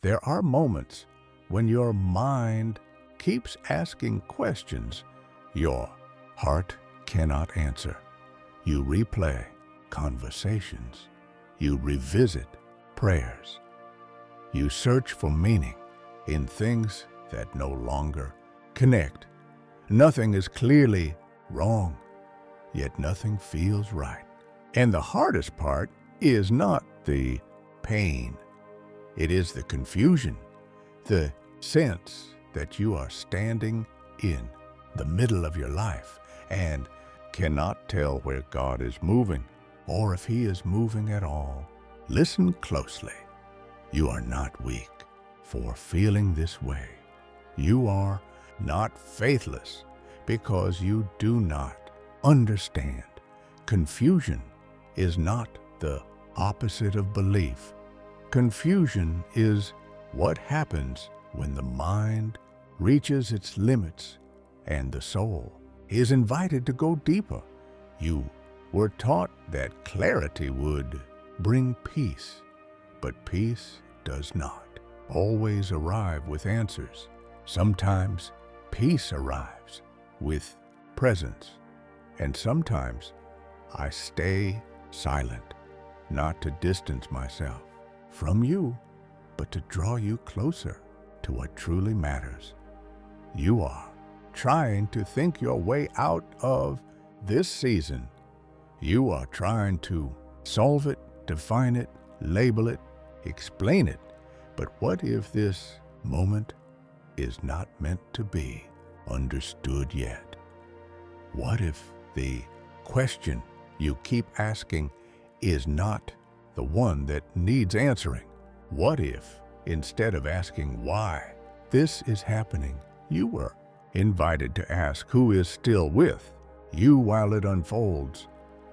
There are moments when your mind keeps asking questions your heart cannot answer. You replay conversations. You revisit prayers. You search for meaning in things that no longer connect. Nothing is clearly wrong, yet nothing feels right. And the hardest part is not the pain. It is the confusion, the sense that you are standing in the middle of your life and cannot tell where God is moving or if He is moving at all. Listen closely. You are not weak for feeling this way. You are not faithless because you do not understand. Confusion is not the opposite of belief. Confusion is what happens when the mind reaches its limits and the soul is invited to go deeper. You were taught that clarity would bring peace, but peace does not always arrive with answers. Sometimes peace arrives with presence, and sometimes I stay silent, not to distance myself from you, but to draw you closer to what truly matters. You are trying to think your way out of this season. You are trying to solve it, define it, label it, explain it. But what if this moment is not meant to be understood yet? What if the question you keep asking is not the one that needs answering? What if, instead of asking why this is happening, you were invited to ask who is still with you while it unfolds?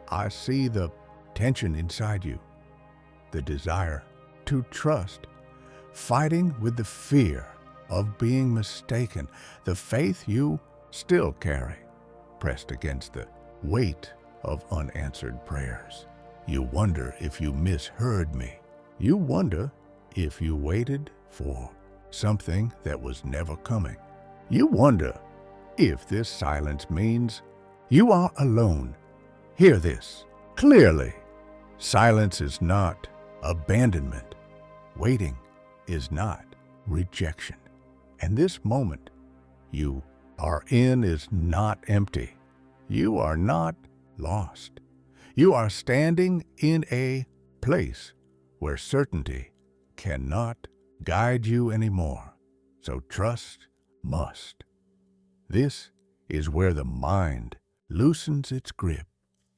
I see the tension inside you, the desire to trust, fighting with the fear of being mistaken, the faith you still carry, pressed against the weight of unanswered prayers. You wonder if you misheard me. You wonder if you waited for something that was never coming. You wonder if this silence means you are alone. Hear this clearly. Silence is not abandonment. Waiting is not rejection. And this moment you are in is not empty. You are not lost. You are standing in a place where certainty cannot guide you anymore. So trust must. This is where the mind loosens its grip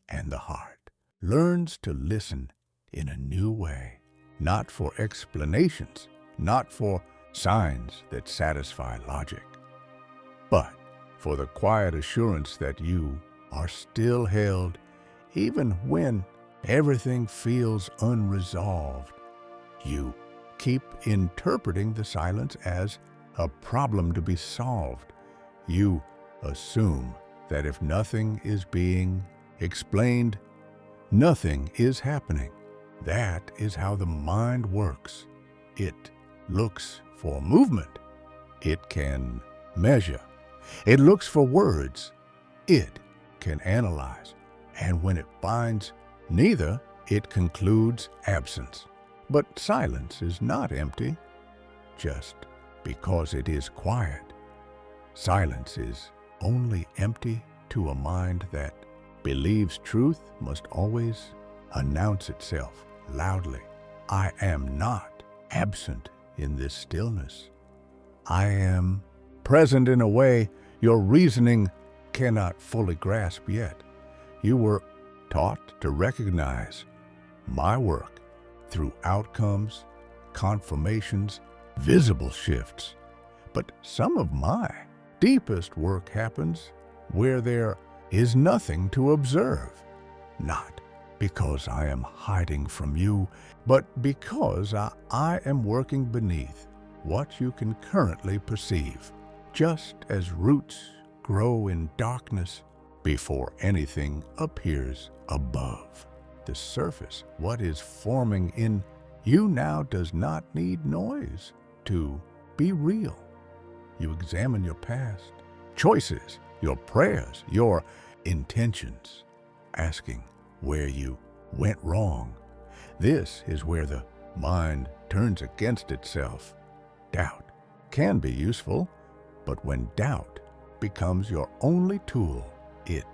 and the heart learns to listen in a new way, not for explanations, not for signs that satisfy logic, but for the quiet assurance that you are still held even when everything feels unresolved. You keep interpreting the silence as a problem to be solved. You assume that if nothing is being explained, nothing is happening. That is how the mind works. It looks for movement. It can measure. It looks for words. It can analyze. And when it finds neither, it concludes absence. But silence is not empty just because it is quiet. Silence is only empty to a mind that believes truth must always announce itself loudly. I am not absent in this stillness. I am present in a way your reasoning cannot fully grasp yet. You were taught to recognize my work through outcomes, confirmations, visible shifts. But some of my deepest work happens where there is nothing to observe, not because I am hiding from you, but because I am working beneath what you can currently perceive. Just as roots grow in darkness before anything appears above the surface, what is forming in You now does not need noise to be real. You examine your past, choices, your prayers, your intentions, asking where you went wrong. This is where the mind turns against itself. Doubt can be useful, but when doubt becomes your only tool, it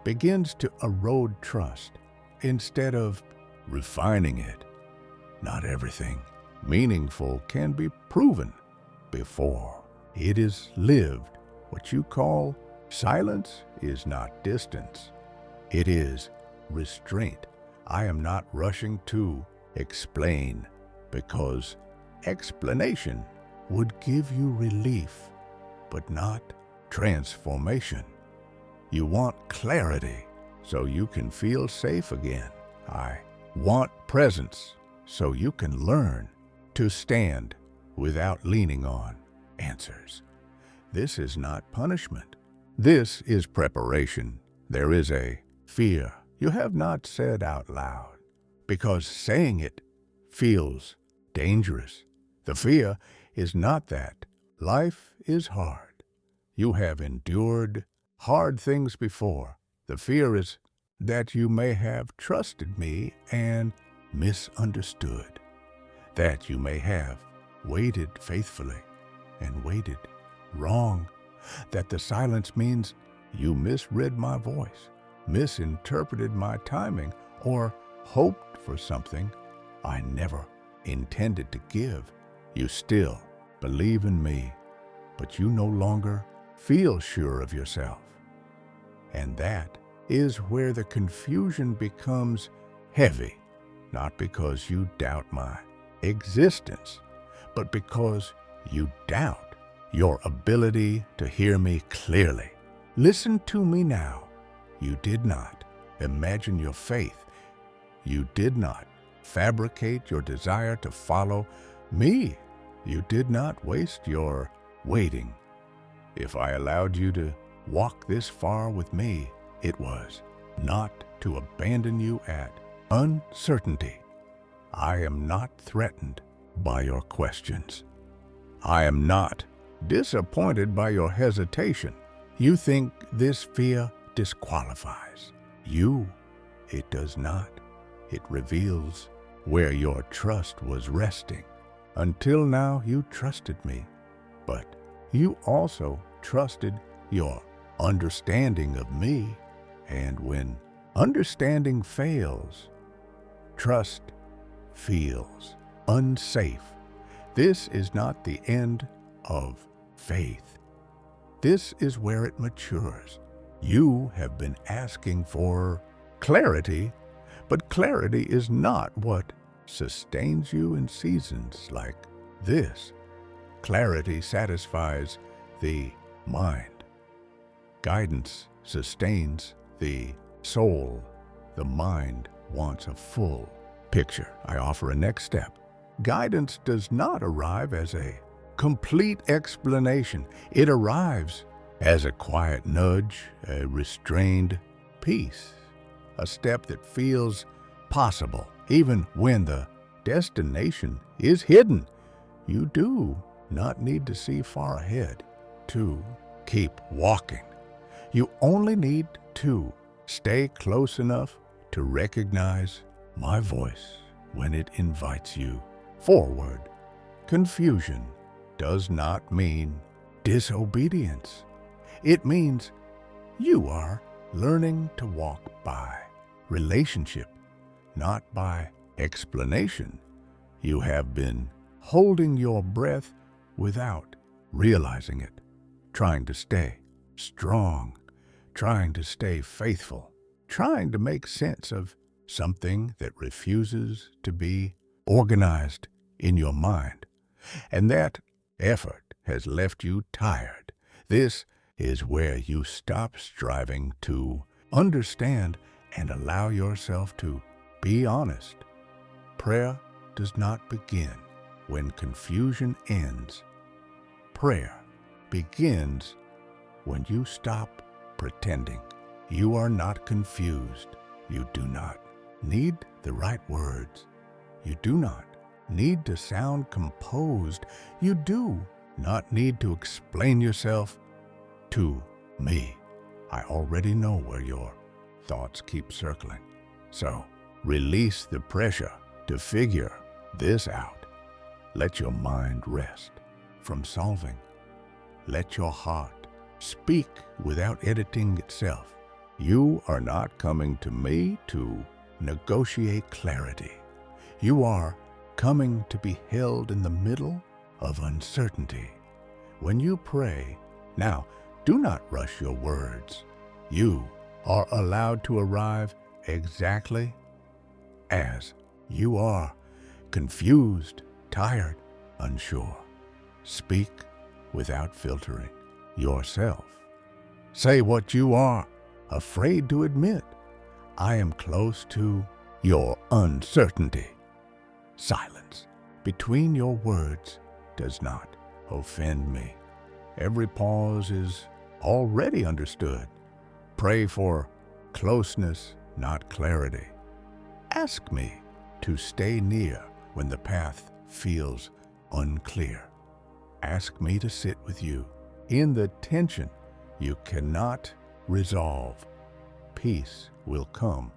begins to erode trust instead of refining it. Not everything meaningful can be proven before it is lived. What you call silence is not distance. It is restraint. I am not rushing to explain because explanation would give you relief, but not transformation. You want clarity so you can feel safe again. I want presence so you can learn to stand without leaning on answers. This is not punishment. This is preparation. There is a fear you have not said out loud because saying it feels dangerous. The fear is not that life is hard. You have endured hard things before. The fear is that you may have trusted me and misunderstood, that you may have waited faithfully and waited wrong, that the silence means you misread my voice, misinterpreted my timing, or hoped for something I never intended to give. You still believe in me, but you no longer feel sure of yourself. And that is where the confusion becomes heavy, not because you doubt my existence, but because you doubt your ability to hear me clearly. Listen to me now. You did not imagine your faith. You did not fabricate your desire to follow me. You did not waste your waiting. If I allowed you to walk this far with me, it was not to abandon you at uncertainty. I am not threatened by your questions. I am not disappointed by your hesitation. You think this fear disqualifies you. It does not. It reveals where your trust was resting. Until now, you trusted me, but you also trusted your understanding of me. And when understanding fails, trust feels unsafe. This is not the end of faith. This is where it matures. You have been asking for clarity, but clarity is not what sustains you in seasons like this. Clarity satisfies the mind. Guidance sustains the soul. The mind wants a full picture. I offer a next step. Guidance does not arrive as a complete explanation. It arrives as a quiet nudge, a restrained peace, a step that feels possible even when the destination is hidden. You do not need to see far ahead to keep walking. You only need to stay close enough to recognize my voice when it invites you forward. Confusion does not mean disobedience. It means you are learning to walk by relationship, not by explanation. You have been holding your breath without realizing it, trying to stay strong, trying to stay faithful, trying to make sense of something that refuses to be organized in your mind. And that effort has left you tired. This is where you stop striving to understand and allow yourself to be honest. Prayer does not begin when confusion ends. Prayer begins when you stop pretending. You are not confused. You do not need the right words. You do not need to sound composed. You do not need to explain yourself to me. I already know where your thoughts keep circling. So release the pressure to figure this out. Let your mind rest from solving. Let your heart speak without editing itself. You are not coming to me to negotiate clarity. You are coming to be held in the middle of uncertainty. When you pray, now do not rush your words. You are allowed to arrive exactly as you are, confused, tired, unsure. Speak without filtering yourself. Say what you are afraid to admit. I am close to your uncertainty. Silence between your words does not offend me. Every pause is already understood. Pray for closeness, not clarity. Ask me to stay near when the path feels unclear. Ask me to sit with you in the tension you cannot resolve. Peace will come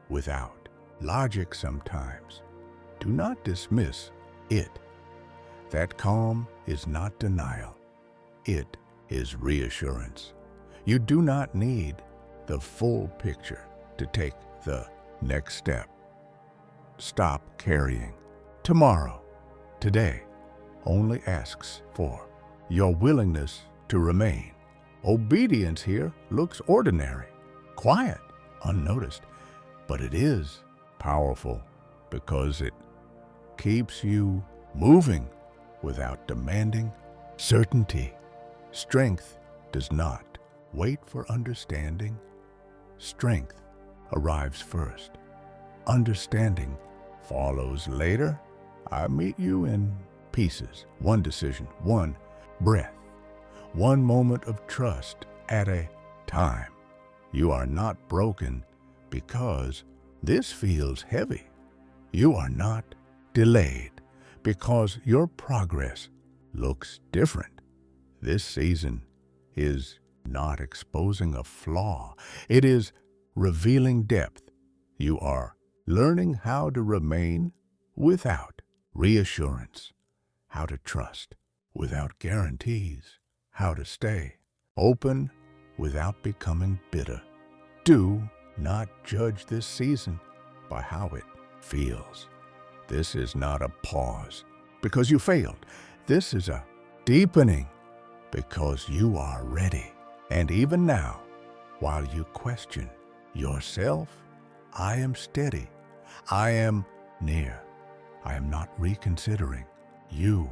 without logic sometimes. Do not dismiss it. That calm is not denial. It is reassurance. You do not need the full picture to take the next step. Stop carrying tomorrow. Today only asks for your willingness to remain. Obedience here looks ordinary, quiet, unnoticed, but it is powerful because it keeps you moving without demanding certainty. Strength does not wait for understanding. Strength arrives first. Understanding follows later. I meet you in pieces, one decision, one breath, one moment of trust at a time. You are not broken because this feels heavy. You are not delayed because your progress looks different. This season is not exposing a flaw. It is revealing depth. You are learning how to remain without reassurance, how to trust without guarantees, how to stay open without becoming bitter. Do not judge this season by how it feels. This is not a pause because you failed. This is a deepening because you are ready. And even now, while you question yourself, I am steady. I am near. I am not reconsidering you.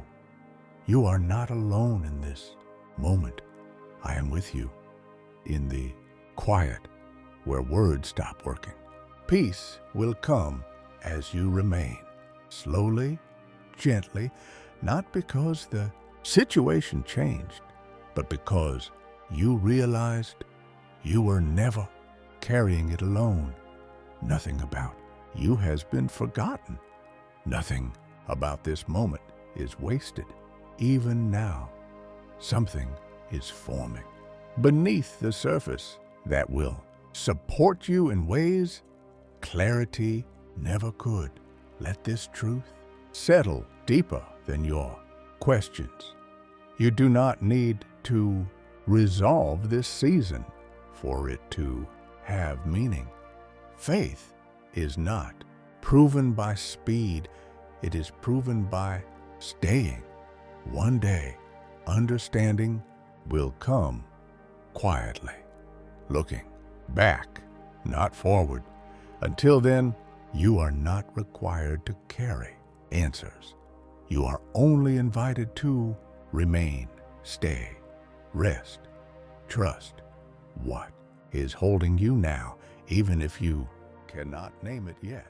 You are not alone in this moment. I am with you in the quiet where words stop working. Peace will come as you remain, slowly, gently, not because the situation changed, but because you realized you were never carrying it alone. Nothing about you has been forgotten. Nothing about this moment is wasted. Even now, something is forming beneath the surface that will support you in ways clarity never could. Let this truth settle deeper than your questions. You do not need to resolve this season for it to have meaning. Faith is not proven by speed. It is proven by staying. One day, understanding will come quietly, looking back, not forward. Until then, you are not required to carry answers. You are only invited to remain, stay, rest, trust what is holding you now, even if you cannot name it yet.